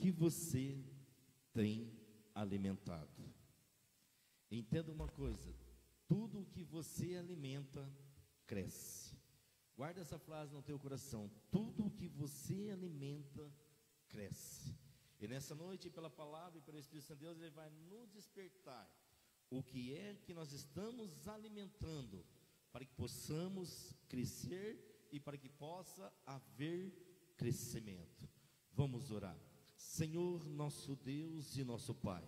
que você tem alimentado. Entenda uma coisa: tudo o que você alimenta cresce. Guarda essa frase no teu coração: tudo o que você alimenta cresce. E nessa noite, pela palavra e pelo Espírito Santo de Deus, Ele vai nos despertar o que é que nós estamos alimentando, para que possamos crescer e para que possa haver crescimento. Vamos orar. Senhor, nosso Deus e nosso Pai,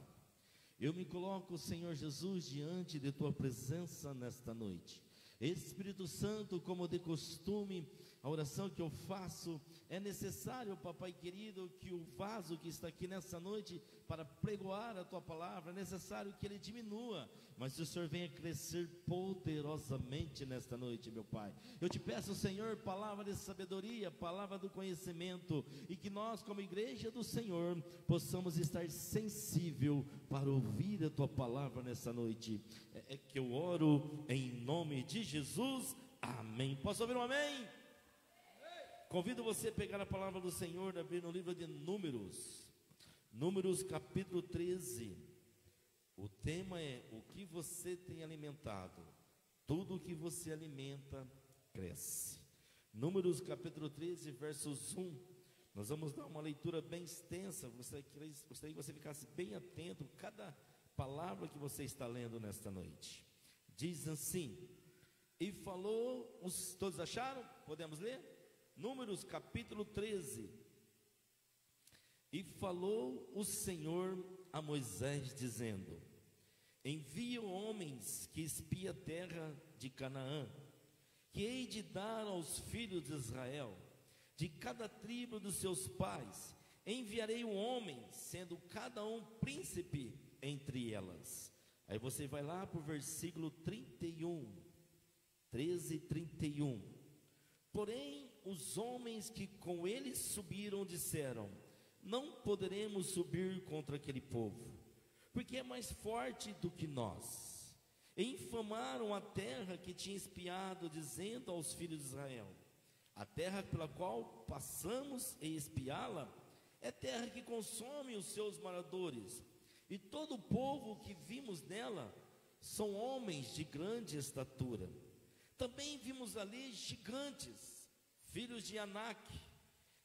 eu me coloco, Senhor Jesus, diante de Tua presença nesta noite. Espírito Santo, como de costume, a oração que eu faço, é necessário, papai querido, que o vaso que está aqui nessa noite para pregoar a Tua palavra, é necessário que ele diminua, mas que o Senhor venha crescer poderosamente nesta noite, meu Pai. Eu te peço, Senhor, palavra de sabedoria, palavra do conhecimento, e que nós, como igreja do Senhor, possamos estar sensível para ouvir a Tua palavra nessa noite. É que eu oro em nome de Jesus, amém. Posso ouvir um amém? Convido você a pegar a palavra do Senhor, abrir no livro de Números, Números capítulo 13. O tema é: o que você tem alimentado? Tudo o que você alimenta cresce. Números capítulo 13, versos 1. Nós vamos dar uma leitura bem extensa. Gostaria que você ficasse bem atento a cada palavra que você está lendo nesta noite. Diz assim: e falou, todos acharam? Podemos ler? Números capítulo 13. E falou o Senhor a Moisés, dizendo: envia homens que espiem a terra de Canaã, que hei de dar aos filhos de Israel, de cada tribo dos seus pais, enviarei um homem, sendo cada um príncipe entre elas. Aí você vai lá para o versículo 31, 13, 31. Porém, os homens que com ele subiram disseram: não poderemos subir contra aquele povo, porque é mais forte do que nós. E infamaram a terra que tinha espiado, dizendo aos filhos de Israel: a terra pela qual passamos e espiá-la é terra que consome os seus moradores, e todo o povo que vimos nela são homens de grande estatura. Também vimos ali gigantes, filhos de Anak,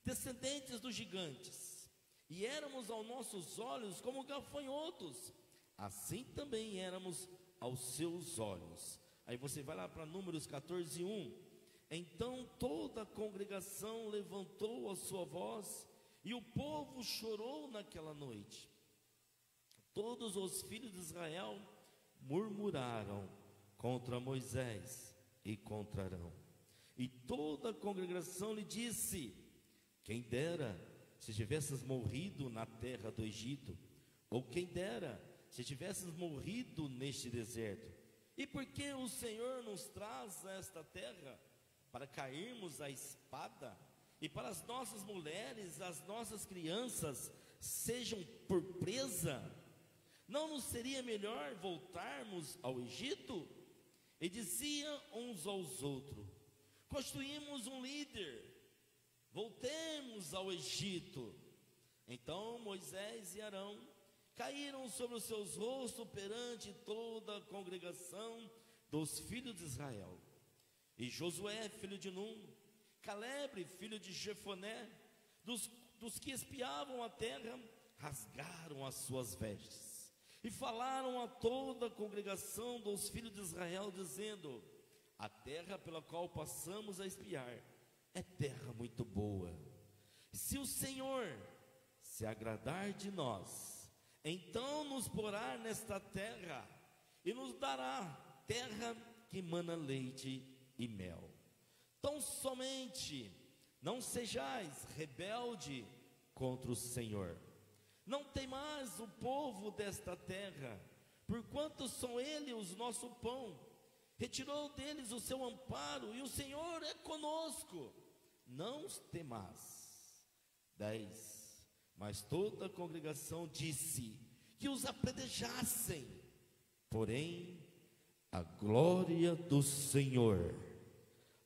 descendentes dos gigantes, e éramos aos nossos olhos como gafanhotos, assim também éramos aos seus olhos. Aí você vai lá para Números 14, 1. Então toda a congregação levantou a sua voz, e o povo chorou naquela noite. Todos os filhos de Israel murmuraram contra Moisés e contra Arão. E toda a congregação lhe disse: quem dera se tivesses morrido na terra do Egito, ou quem dera se tivesses morrido neste deserto. E por que o Senhor nos traz a esta terra? Para cairmos à espada, e para as nossas mulheres, as nossas crianças sejam por presa? Não nos seria melhor voltarmos ao Egito? E diziam uns aos outros: constituímos um líder, voltemos ao Egito. Então Moisés e Arão caíram sobre os seus rostos perante toda a congregação dos filhos de Israel. E Josué, filho de Num, Caleb, filho de Jefoné, dos que espiavam a terra, rasgaram as suas vestes e falaram a toda a congregação dos filhos de Israel, dizendo: a terra pela qual passamos a espiar é terra muito boa. Se o Senhor se agradar de nós, então nos porá nesta terra e nos dará terra que mana leite e mel. Tão somente não sejais rebelde contra o Senhor. Não temais o povo desta terra, porquanto são eles o nosso pão. Retirou deles o seu amparo, e o Senhor é conosco. Não os temais. 10. Mas toda a congregação disse que os apredejassem. Porém, a glória do Senhor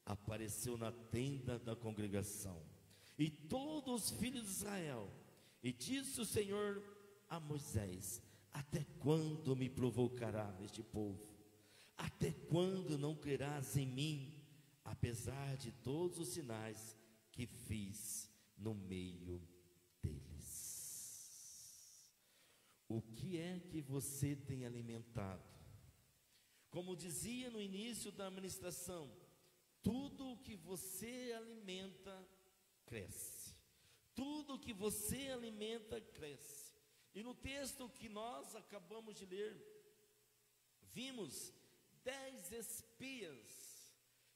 apareceu na tenda da congregação, e todos os filhos de Israel E disse o Senhor a Moisés: até quando me provocará este povo? Até quando não crerás em mim, apesar de todos os sinais que fiz no meio deles? O que é que você tem alimentado? Como dizia no início da ministração, tudo o que você alimenta, cresce. Tudo o que você alimenta, cresce. E no texto que nós acabamos de ler, vimos 10 espias,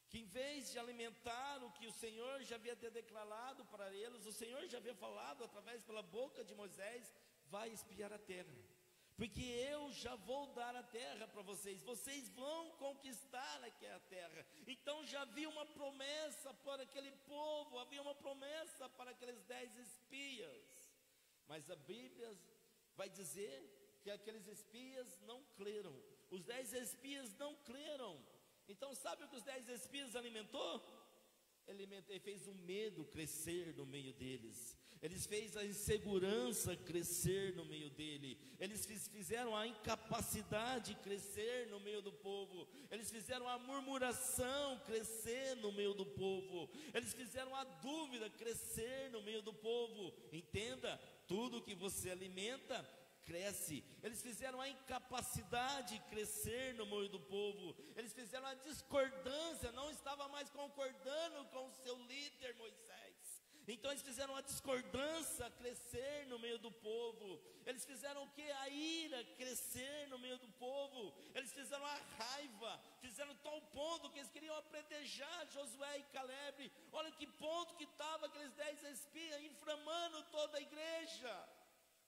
que em vez de alimentar o que o Senhor já havia declarado para eles, o Senhor já havia falado através pela boca de Moisés: vai espiar a terra, porque eu já vou dar a terra para vocês, vocês vão conquistar aquela terra. Então já havia uma promessa para aquele povo, havia uma promessa para aqueles 10 espias, mas a Bíblia vai dizer que aqueles espias não creram, os 10 espias não creram. Então sabe o que os 10 espias alimentou? Ele fez o medo crescer no meio deles, eles fez a insegurança crescer no meio dele, eles fizeram a incapacidade crescer no meio do povo, eles fizeram a murmuração crescer no meio do povo, eles fizeram a dúvida crescer no meio do povo. Entenda, tudo que você alimenta, cresce. Eles fizeram a incapacidade crescer no meio do povo, eles fizeram a discordância, não estava mais concordando com o seu líder Moisés, então eles fizeram a discordância crescer no meio do povo, eles fizeram o que? A ira crescer no meio do povo, eles fizeram a raiva, fizeram tal ponto que eles queriam apredejar Josué e Caleb. Olha que ponto que estava aqueles 10 espias, inflamando toda a igreja.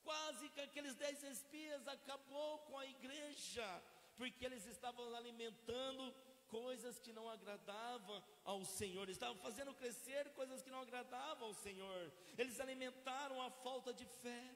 Quase que aqueles 10 espias acabou com a igreja, porque eles estavam alimentando coisas que não agradavam ao Senhor, estavam fazendo crescer coisas que não agradavam ao Senhor. Eles alimentaram a falta de fé.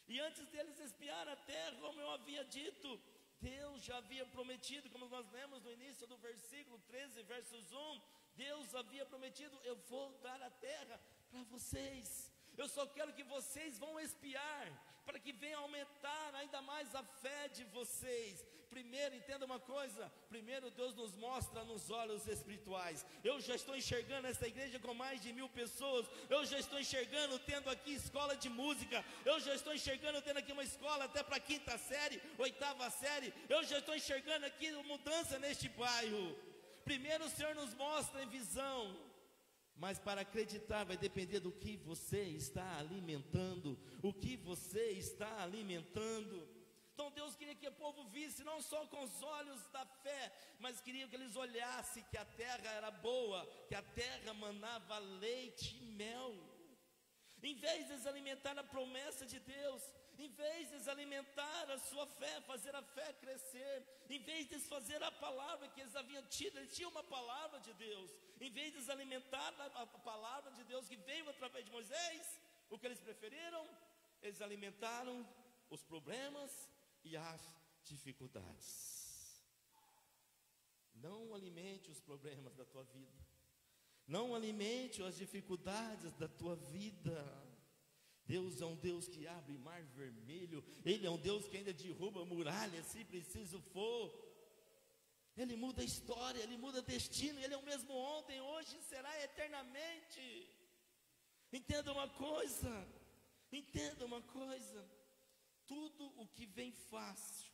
E antes deles espiar a terra, como eu havia dito, Deus já havia prometido, como nós lemos no início do versículo 13, versos 1, Deus havia prometido: eu vou dar a terra para vocês. Eu só quero que vocês vão espiar, para que venha aumentar ainda mais a fé de vocês. Primeiro, entenda uma coisa, primeiro Deus nos mostra nos olhos espirituais. Eu já estou enxergando essa igreja com mais de 1000 pessoas, eu já estou enxergando tendo aqui escola de música, eu já estou enxergando tendo aqui uma escola até para 5ª série, 8ª série, eu já estou enxergando aqui mudança neste bairro. Primeiro o Senhor nos mostra em visão, mas para acreditar vai depender do que você está alimentando, o que você está alimentando. Então Deus queria que o povo visse não só com os olhos da fé, mas queria que eles olhassem que a terra era boa, que a terra manava leite e mel. Em vez de eles alimentar a promessa de Deus, em vez de eles alimentar a sua fé, fazer a fé crescer, em vez de eles fazer a palavra que eles haviam tido, eles tinham uma palavra de Deus, em vez de eles alimentar a palavra de Deus que veio através de Moisés, o que eles preferiram? Eles alimentaram os problemas e as dificuldades. Não alimente os problemas da tua vida, não alimente as dificuldades da tua vida. Deus é um Deus que abre mar vermelho, Ele é um Deus que ainda derruba muralhas se preciso for. Ele muda a história, Ele muda destino, Ele é o mesmo ontem, hoje e será eternamente. Entenda uma coisa, tudo o que vem fácil,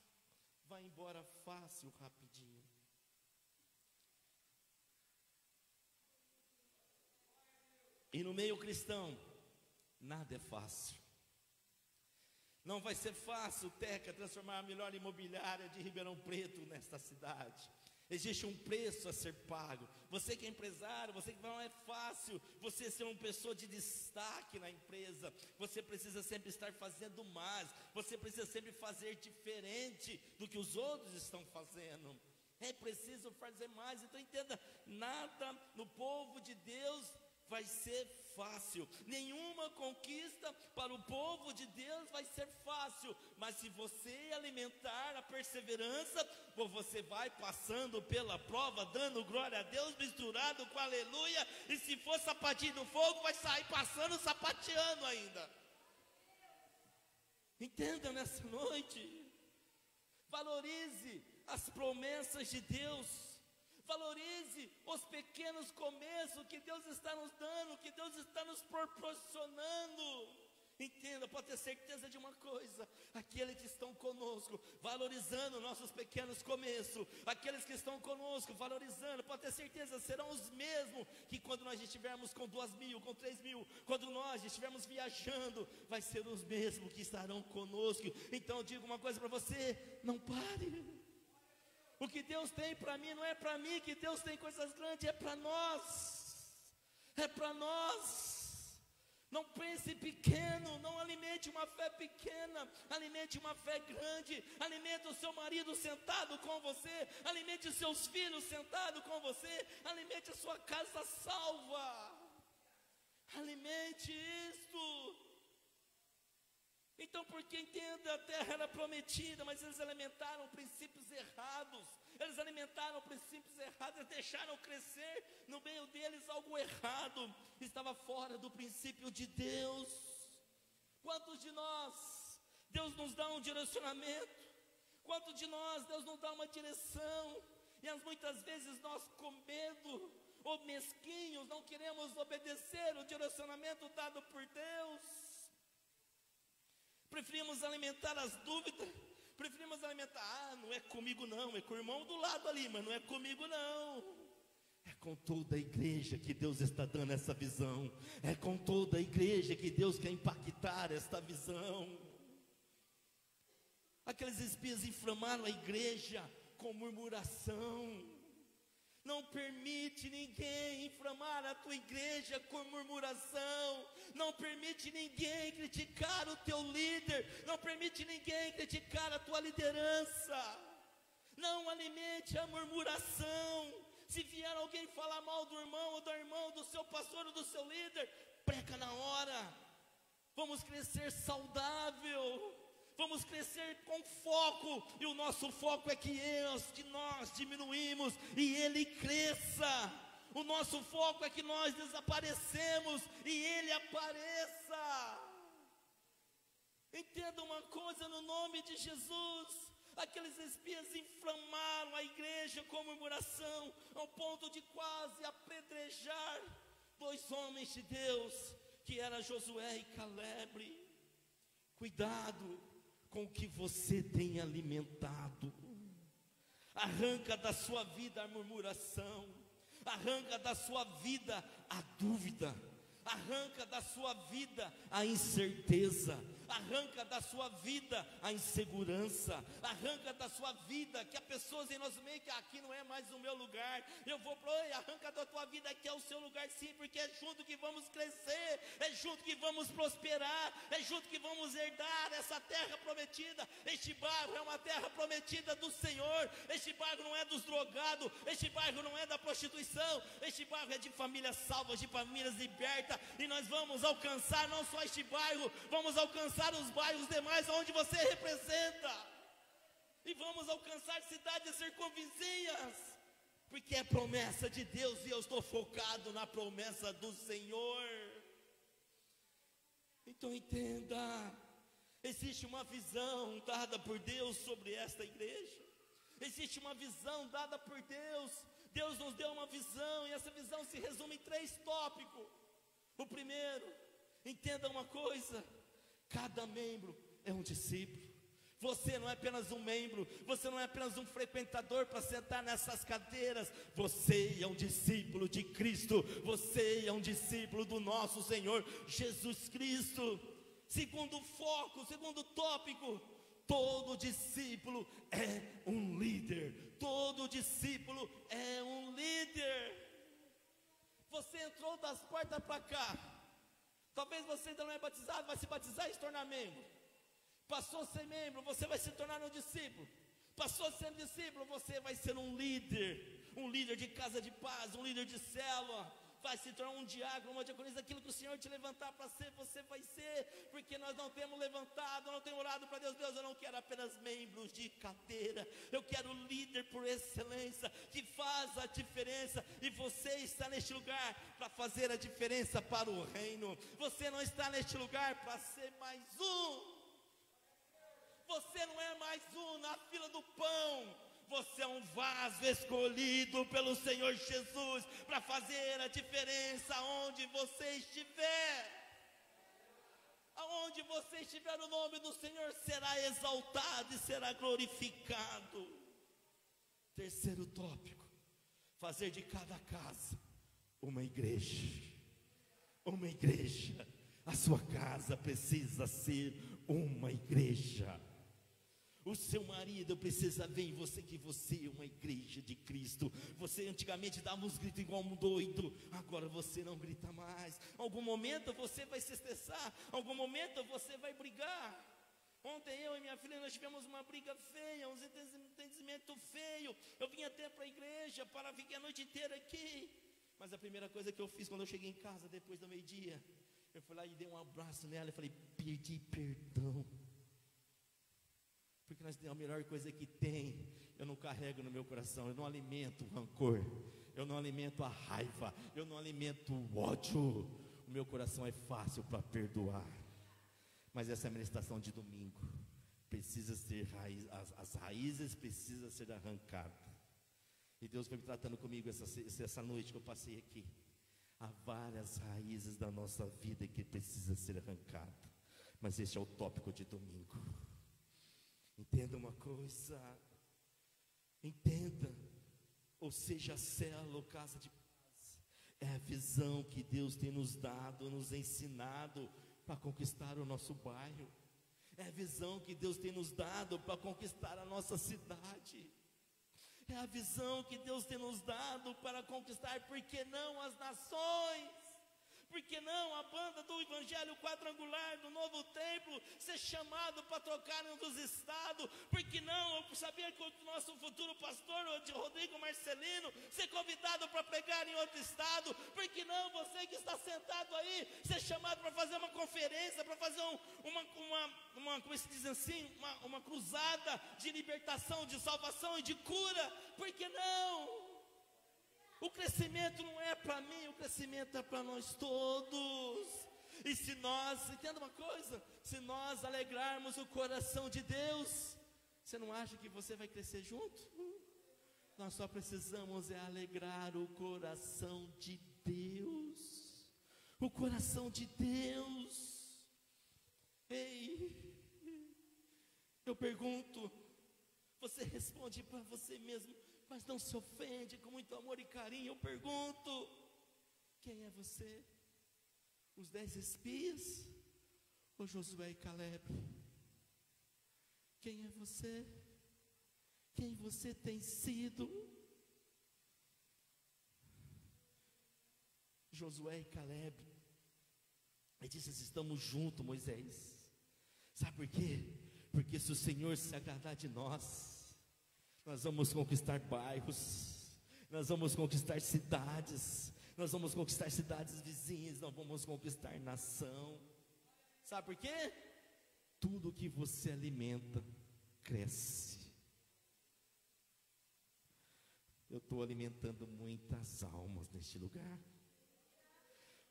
vai embora fácil, rapidinho. E no meio cristão, nada é fácil. Não vai ser fácil, Teca, transformar a melhor imobiliária de Ribeirão Preto nesta cidade. Existe um preço a ser pago. Você que é empresário, você que não é fácil você ser uma pessoa de destaque na empresa. Você precisa sempre estar fazendo mais, você precisa sempre fazer diferente do que os outros estão fazendo. É preciso fazer mais. Então entenda, nada no povo de Deus vai ser fácil, nenhuma conquista para o povo de Deus vai ser fácil, mas se você alimentar a perseverança, você vai passando pela prova, dando glória a Deus, misturado com aleluia, e se for sapatinho do fogo, vai sair passando, sapateando ainda. Entenda nessa noite, valorize as promessas de Deus, valorize os pequenos começos que Deus está nos dando, que Deus está nos proporcionando. Entenda, pode ter certeza de uma coisa: aqueles que estão conosco, valorizando nossos pequenos começos, aqueles que estão conosco, valorizando, pode ter certeza, serão os mesmos que quando nós estivermos com 2.000, com 3.000, quando nós estivermos viajando, vai ser os mesmos que estarão conosco. Então eu digo uma coisa para você: não pare. O que Deus tem para mim não é para mim, que Deus tem coisas grandes, é para nós, é para nós. Não pense pequeno, não alimente uma fé pequena, alimente uma fé grande. Alimente o seu marido sentado com você, alimente os seus filhos sentados com você, alimente a sua casa salva, alimente isto. Então, porque entenda, a terra era prometida, mas eles alimentaram princípios errados, eles deixaram crescer no meio deles algo errado, estava fora do princípio de Deus. Quantos de nós, Deus nos dá um direcionamento, quantos de nós, Deus nos dá uma direção, e muitas vezes nós, com medo ou mesquinhos, não queremos obedecer o direcionamento dado por Deus. Preferimos alimentar as dúvidas, preferimos alimentar, não é comigo não, é com o irmão do lado ali, mas não é comigo não. É com toda a igreja que Deus está dando essa visão, é com toda a igreja que Deus quer impactar esta visão. Aqueles espias inflamaram a igreja com murmuração. Não permite ninguém inflamar a tua igreja com murmuração. Não permite ninguém criticar o teu líder. Não permite ninguém criticar a tua liderança. Não alimente a murmuração. Se vier alguém falar mal do irmão ou da irmã, do seu pastor ou do seu líder, prega na hora. Vamos crescer saudável. Vamos crescer com foco, e o nosso foco é que nós diminuímos e ele cresça. O nosso foco é que nós desaparecemos e ele apareça. Entenda uma coisa, no nome de Jesus, aqueles espias inflamaram a igreja com murmuração, ao ponto de quase apedrejar 2 homens de Deus, que eram Josué e Caleb. Cuidado com o que você tem alimentado. Arranca da sua vida a murmuração, arranca da sua vida a dúvida, arranca da sua vida a incerteza, arranca da sua vida a insegurança, arranca da sua vida que há pessoas em nosso meio que aqui não é mais o meu lugar, eu vou para oi, arranca da tua vida que é o seu lugar sim, porque é junto que vamos crescer, é junto que vamos prosperar, é junto que vamos herdar essa terra prometida. Este bairro é uma terra prometida do Senhor, este bairro não é dos drogados, este bairro não é da prostituição, este bairro é de famílias salvas, de famílias libertas, e nós vamos alcançar não só este bairro, vamos alcançar os bairros demais onde você representa, e vamos alcançar cidades circunvizinhas, porque é promessa de Deus, e eu estou focado na promessa do Senhor. Então entenda, existe uma visão dada por Deus sobre esta igreja, existe uma visão dada por Deus. Deus nos deu uma visão, e essa visão se resume em 3 tópicos. O primeiro, entenda uma coisa: cada membro é um discípulo. Você não é apenas um membro, você não é apenas um frequentador para sentar nessas cadeiras. Você é um discípulo de Cristo, você é um discípulo do nosso Senhor Jesus Cristo. Segundo foco, segundo tópico: todo discípulo é um líder. Todo discípulo é um líder. Você entrou das portas para cá, talvez você ainda não é batizado, vai se batizar e se tornar membro. Passou a ser membro, você vai se tornar um discípulo. Passou a ser um discípulo, você vai ser um líder de casa de paz, um líder de célula, vai se tornar um diácono, uma diaconisa. Aquilo que o Senhor te levantar para ser, você vai ser, porque nós não temos levantado, não temos orado para Deus. Deus, eu não quero apenas membros de cadeira, eu quero líder por excelência, que faz a diferença, e você está neste lugar para fazer a diferença para o reino. Você não está neste lugar para ser mais um. mais um na fila do pão. Você é um vaso escolhido pelo Senhor Jesus para fazer a diferença onde você estiver. Aonde você estiver, o nome do Senhor será exaltado e será glorificado. Terceiro tópico: fazer de cada casa uma igreja. Uma igreja. A sua casa precisa ser uma igreja. O seu marido precisa ver em você que você é uma igreja de Cristo. Você antigamente dava uns gritos igual um doido, agora você não grita mais. Algum momento você vai se estressar, algum momento você vai brigar. Ontem eu e minha filha, nós tivemos uma briga feia, um entendimento feio. Eu vim até para a igreja para ficar a noite inteira aqui. Mas a primeira coisa que eu fiz quando eu cheguei em casa, depois do meio-dia, eu fui lá e dei um abraço nela e falei: pedi perdão. Porque nós temos a melhor coisa que tem. Eu não carrego no meu coração, eu não alimento o rancor, eu não alimento a raiva, eu não alimento o ódio. O meu coração é fácil para perdoar. Mas essa ministração de domingo precisa ser as raízes precisam ser arrancadas. E Deus foi me tratando comigo essa noite que eu passei aqui. Há várias raízes da nossa vida que precisa ser arrancada. Mas esse é o tópico de domingo. Entenda uma coisa, entenda, ou seja, célula ou casa de paz, é a visão que Deus tem nos dado, nos ensinado para conquistar o nosso bairro, é a visão que Deus tem nos dado para conquistar a nossa cidade, é a visão que Deus tem nos dado para conquistar, por que não, as nações? Por que não a banda do Evangelho Quadrangular do Novo Templo ser chamado para tocar em um dos estados? Por que não eu saber que o nosso futuro pastor, o de Rodrigo Marcelino, ser convidado para pregar em outro estado? Por que não você que está sentado aí ser chamado para fazer uma conferência, para fazer como se diz assim, uma cruzada de libertação, de salvação e de cura? Por que não? O crescimento não é para mim, o crescimento é para nós todos. E se nós, entenda uma coisa, se nós alegrarmos o coração de Deus, você não acha que você vai crescer junto? Nós só precisamos alegrar o coração de Deus. O coração de Deus. Ei, eu pergunto, você responde para você mesmo, mas não se ofende, com muito amor e carinho. Eu pergunto, quem é você? Os 10 espias? Ou Josué e Caleb? Quem é você? Quem você tem sido? Josué e Caleb, ele disse: estamos juntos, Moisés. Sabe por quê? Porque se o Senhor se agradar de nós vamos conquistar bairros, nós vamos conquistar cidades, nós vamos conquistar cidades vizinhas, nós vamos conquistar nação. Sabe por quê? Tudo que você alimenta, cresce. Eu estou alimentando muitas almas neste lugar.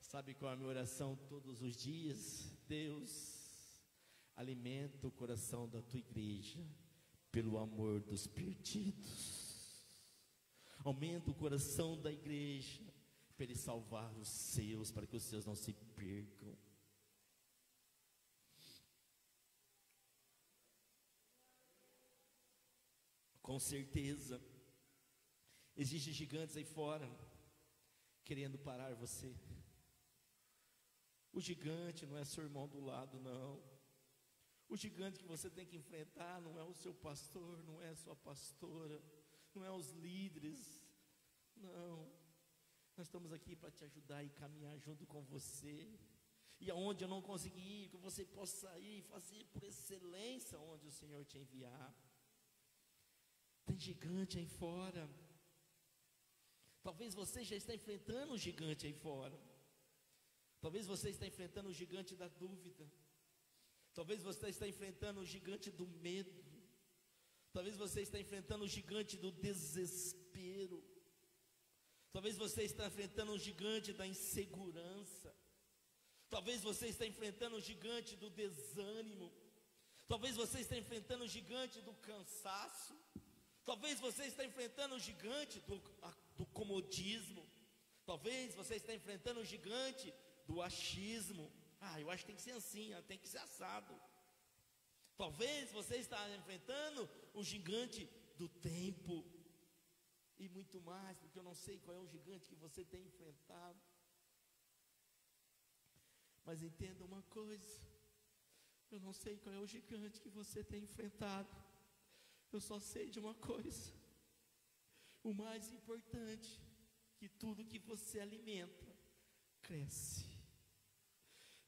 Sabe qual é a minha oração todos os dias? Deus, alimenta o coração da tua igreja pelo amor dos perdidos. Aumenta o coração da igreja para ele salvar os seus, para que os seus não se percam. Com certeza existem gigantes aí fora querendo parar você. O gigante não é seu irmão do lado, não. O gigante que você tem que enfrentar não é o seu pastor, não é a sua pastora, não é os líderes, não. Nós estamos aqui para te ajudar e caminhar junto com você. E aonde eu não conseguir ir, que você possa ir e fazer por excelência onde o Senhor te enviar. Tem gigante aí fora. Talvez você já está enfrentando um gigante aí fora. Talvez você está enfrentando o gigante da dúvida. Talvez você está enfrentando o gigante do medo. Talvez você está enfrentando o gigante do desespero. Talvez você está enfrentando o gigante da insegurança. Talvez você está enfrentando o gigante do desânimo. Talvez você esteja enfrentando o gigante do cansaço. Talvez você esteja enfrentando o gigante do comodismo. Talvez você esteja enfrentando o gigante do achismo. Eu acho que tem que ser assim, tem que ser assado. Talvez você esteja enfrentando o gigante do tempo. E muito mais, porque eu não sei qual é o gigante que você tem enfrentado. Mas entenda uma coisa: eu não sei qual é o gigante que você tem enfrentado. Eu só sei de uma coisa: o mais importante, que tudo que você alimenta, cresce.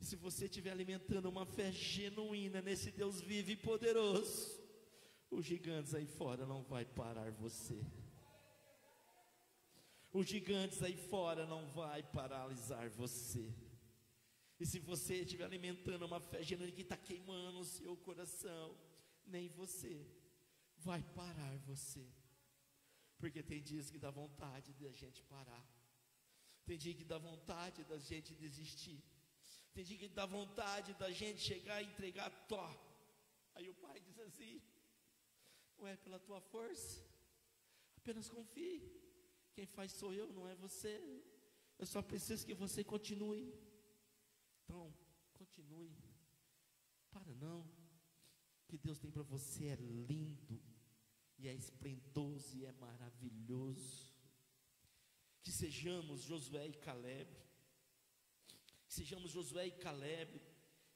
Se você estiver alimentando uma fé genuína nesse Deus vivo e poderoso, os gigantes aí fora não vai parar você. Os gigantes aí fora não vai paralisar você. E se você estiver alimentando uma fé genuína que está queimando o seu coração, nem você vai parar você. Porque tem dias que dá vontade de a gente parar. Tem dia que dá vontade da gente desistir. Tem dia que dá vontade da gente chegar e entregar Aí o pai diz assim: não é pela tua força, apenas confie. Quem faz sou eu, não é você. Eu só preciso que você continue. Então, continue. Para não. O que Deus tem para você é lindo, e é esplendoso, e é maravilhoso. Que sejamos Josué e Caleb. Que sejamos Josué e Caleb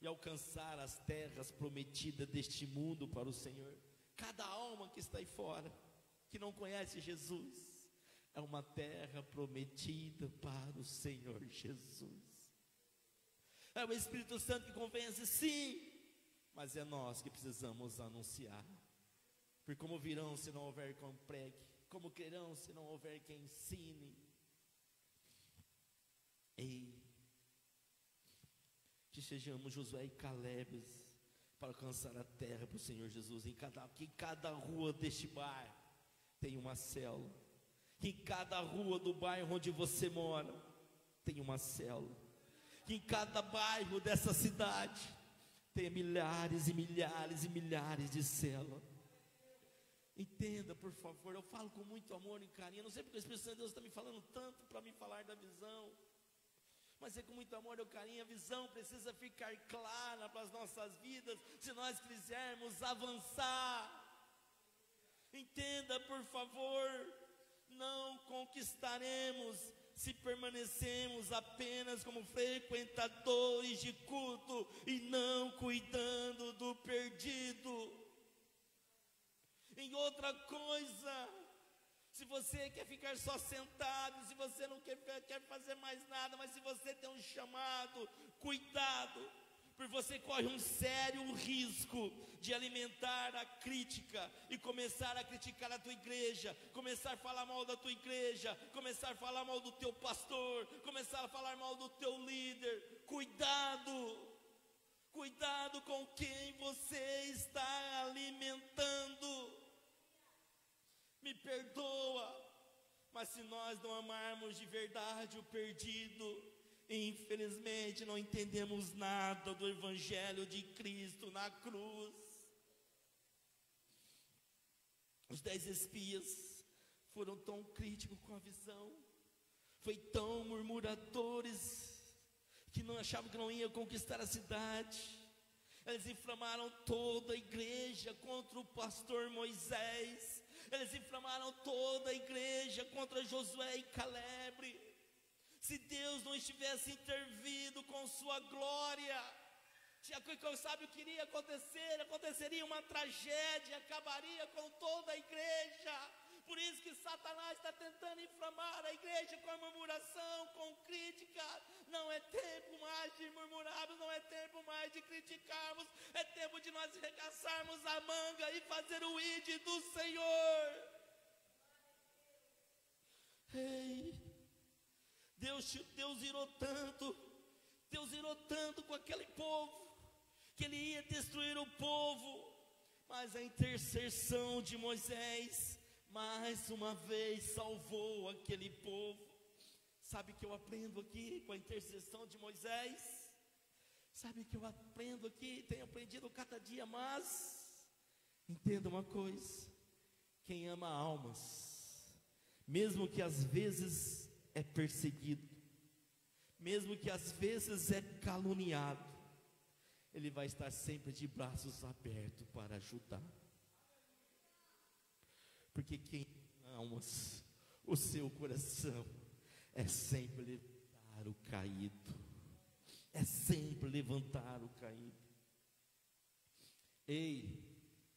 e alcançar as terras prometidas deste mundo para o Senhor. Cada alma que está aí fora, que não conhece Jesus, é uma terra prometida para o Senhor Jesus. É o Espírito Santo que convence, sim, mas é nós que precisamos anunciar. Porque como virão se não houver quem pregue? Como crerão se não houver quem ensine? Que sejamos Josué e Caleb para alcançar a terra para o Senhor Jesus. Que em cada rua deste bairro tem uma célula. Que em cada rua do bairro onde você mora tem uma célula. Que em cada bairro dessa cidade tenha milhares e milhares e milhares de células. Entenda, por favor, eu falo com muito amor e carinho. Não sei porque o Espírito Santo de Deus está me falando tanto para me falar da visão, mas é com muito amor e carinho. A visão precisa ficar clara para as nossas vidas, se nós quisermos avançar. Entenda, por favor, não conquistaremos se permanecemos apenas como frequentadores de culto e não cuidando do perdido. Em outra coisa, se você quer ficar só sentado, se você não quer fazer mais nada, mas se você tem um chamado, cuidado, porque você corre um sério risco de alimentar a crítica e começar a criticar a tua igreja, começar a falar mal da tua igreja, começar a falar mal do teu pastor, começar a falar mal do teu líder. Cuidado com quem você está alimentando. Me perdoa, mas se nós não amarmos de verdade o perdido, infelizmente não entendemos nada do Evangelho de Cristo na cruz. Os 10 espias foram tão críticos com a visão, foi tão murmuradores, que não achavam que não ia conquistar a cidade. Eles inflamaram toda a igreja contra o pastor Moisés. Eles inflamaram toda a igreja contra Josué e Caleb. Se Deus não estivesse intervindo com sua glória, sabe o que iria acontecer? Aconteceria uma tragédia, acabaria com toda a igreja. Por isso que Satanás está tentando inflamar a igreja com a murmuração, com crítica. Não é tempo mais de murmurarmos, não é tempo mais de criticarmos. É tempo de nós arregaçarmos a manga e fazer o ide do Senhor. Deus irou tanto com aquele povo, que ele ia destruir o povo, mas a intercessão de Moisés mais uma vez salvou aquele povo. Sabe o que eu aprendo aqui com a intercessão de Moisés? Sabe que eu aprendo aqui, tenho aprendido cada dia, mas entenda uma coisa: quem ama almas, mesmo que às vezes é perseguido, mesmo que às vezes é caluniado, ele vai estar sempre de braços abertos para ajudar. Porque quem ama almas, o seu coração é sempre levantar o caído, é sempre levantar o caído. Ei,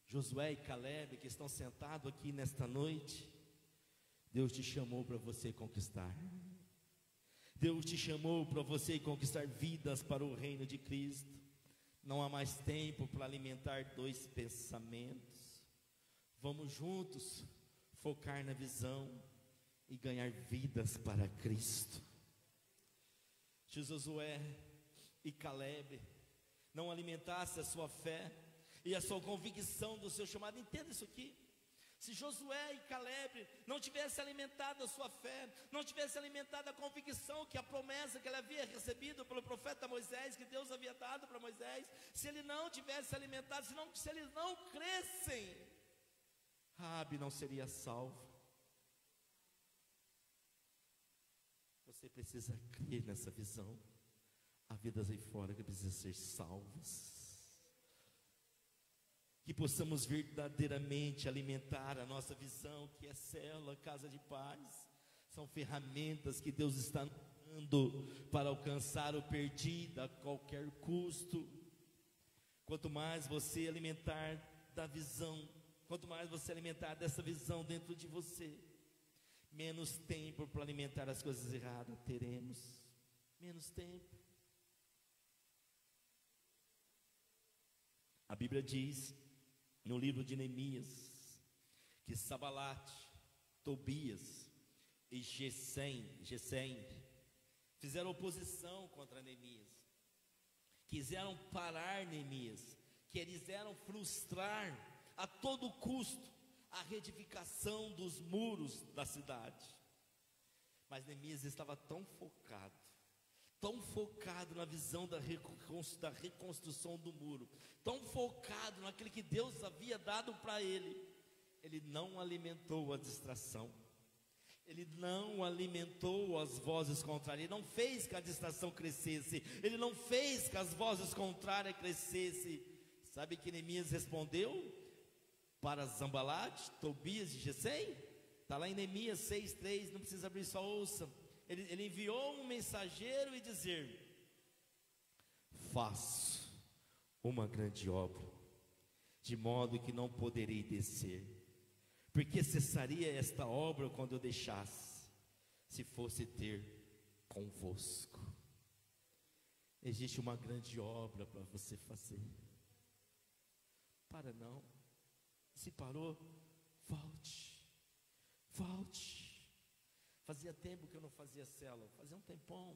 Josué e Caleb, que estão sentados aqui nesta noite, Deus te chamou para você conquistar. Deus te chamou para você conquistar vidas para o reino de Cristo. Não há mais tempo para alimentar dois pensamentos. Vamos juntos focar na visão e ganhar vidas para Cristo. Se Josué e Caleb não alimentassem a sua fé e a sua convicção do seu chamado, entenda isso aqui. Se Josué e Caleb não tivessem alimentado a sua fé, não tivessem alimentado a convicção que a promessa que ele havia recebido pelo profeta Moisés, que Deus havia dado para Moisés, se ele não tivesse alimentado, se eles não crescem, Raabe não seria salvo. Você precisa crer nessa visão. Há vidas aí fora que precisam ser salvas. Que possamos verdadeiramente alimentar a nossa visão, que é célula, casa de paz. São ferramentas que Deus está dando para alcançar o perdido a qualquer custo. Quanto mais você alimentar da visão, quanto mais você alimentar dessa visão dentro de você, menos tempo para alimentar as coisas erradas teremos. Menos tempo. A Bíblia diz no livro de Neemias que Sabalate, Tobias e Gesem fizeram oposição contra Neemias, quiseram parar Neemias, quiseram frustrar a todo custo a reedificação dos muros da cidade. Mas Neemias estava tão focado na visão da reconstrução do muro, tão focado naquilo que Deus havia dado para ele, ele não alimentou a distração, ele não alimentou as vozes contrárias, ele não fez que a distração crescesse, ele não fez que as vozes contrárias crescessem. Sabe que Neemias respondeu para Sambalate, Tobias e Gesem? Está lá em Neemias 6:3, não precisa abrir, só ouça. Ele enviou um mensageiro e dizer: faço uma grande obra, de modo que não poderei descer, porque cessaria esta obra quando eu deixasse, se fosse ter convosco. Existe uma grande obra para você fazer. Para não. Se parou, volte. Fazia tempo que eu não fazia célula, fazia um tempão.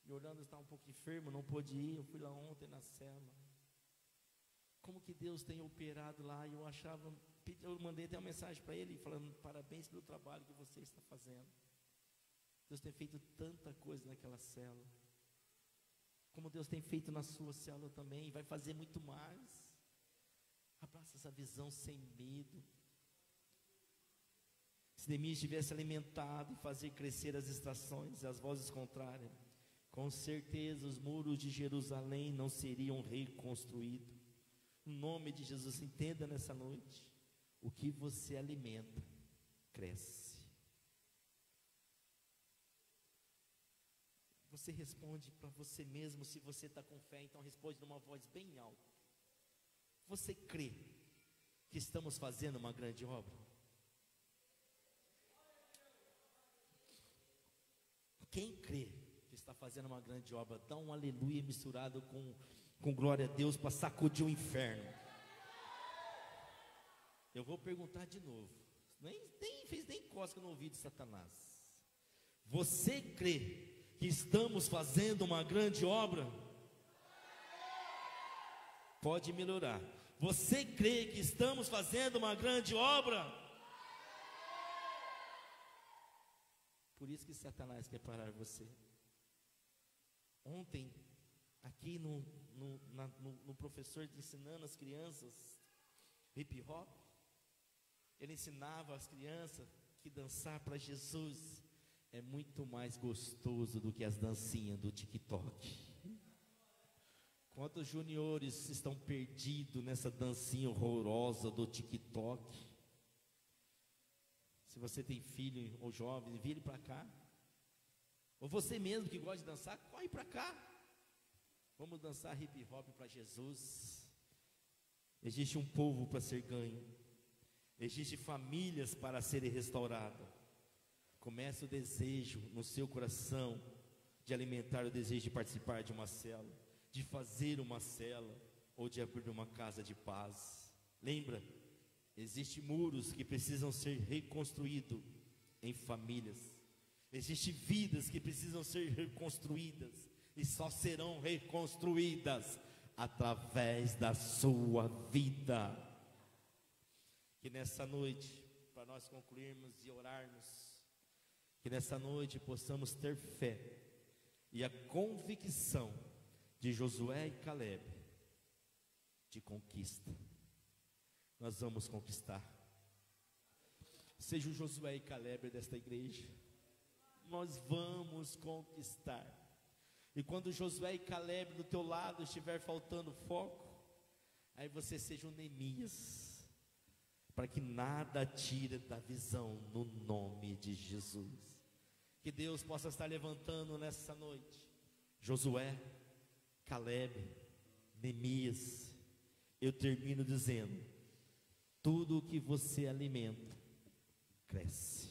E Orlando estava um pouco enfermo, não pôde ir. Eu fui lá ontem na célula. Como que Deus tem operado lá? E eu mandei até uma mensagem para ele, falando: parabéns pelo trabalho que você está fazendo. Deus tem feito tanta coisa naquela célula, como Deus tem feito na sua célula também, e vai fazer muito mais. Abraça essa visão sem medo. Se Neemias tivesse alimentado e fazer crescer as estações e as vozes contrárias, com certeza os muros de Jerusalém não seriam reconstruídos. Em nome de Jesus, entenda nessa noite: o que você alimenta, cresce. Você responde para você mesmo. Se você está com fé, então responde numa voz bem alta. Você crê que estamos fazendo uma grande obra? Quem crê que está fazendo uma grande obra, dá um aleluia misturado com glória a Deus para sacudir o inferno. Eu vou perguntar de novo, nem cosca no ouvido de Satanás. Você crê que estamos fazendo uma grande obra? Pode melhorar. Você crê que estamos fazendo uma grande obra? Por isso que Satanás quer parar você. Ontem aqui no professor ensinando as crianças hip hop, ele ensinava as crianças que dançar para Jesus é muito mais gostoso do que as dancinhas do TikTok. Quantos juniores estão perdidos nessa dancinha horrorosa do TikTok? Se você tem filho ou jovem, vire para cá. Ou você mesmo que gosta de dançar, corre para cá. Vamos dançar hip hop para Jesus. Existe um povo para ser ganho. Existem famílias para serem restauradas. Comece o desejo no seu coração de alimentar o desejo de participar de uma célula, de fazer uma célula ou de abrir uma casa de paz. Lembra? Existem muros que precisam ser reconstruídos em famílias. Existem vidas que precisam ser reconstruídas e só serão reconstruídas através da sua vida. Que nessa noite, para nós concluirmos e orarmos, que nessa noite possamos ter fé e a convicção de Josué e Caleb de conquista. Nós vamos conquistar. Seja o Josué e Caleb desta igreja. Nós vamos conquistar. E quando Josué e Caleb do teu lado estiver faltando foco, aí você seja um Neemias, para que nada tire da visão, no nome de Jesus. Que Deus possa estar levantando nessa noite Josué, Caleb, Neemias. Eu termino dizendo: tudo o que você alimenta cresce.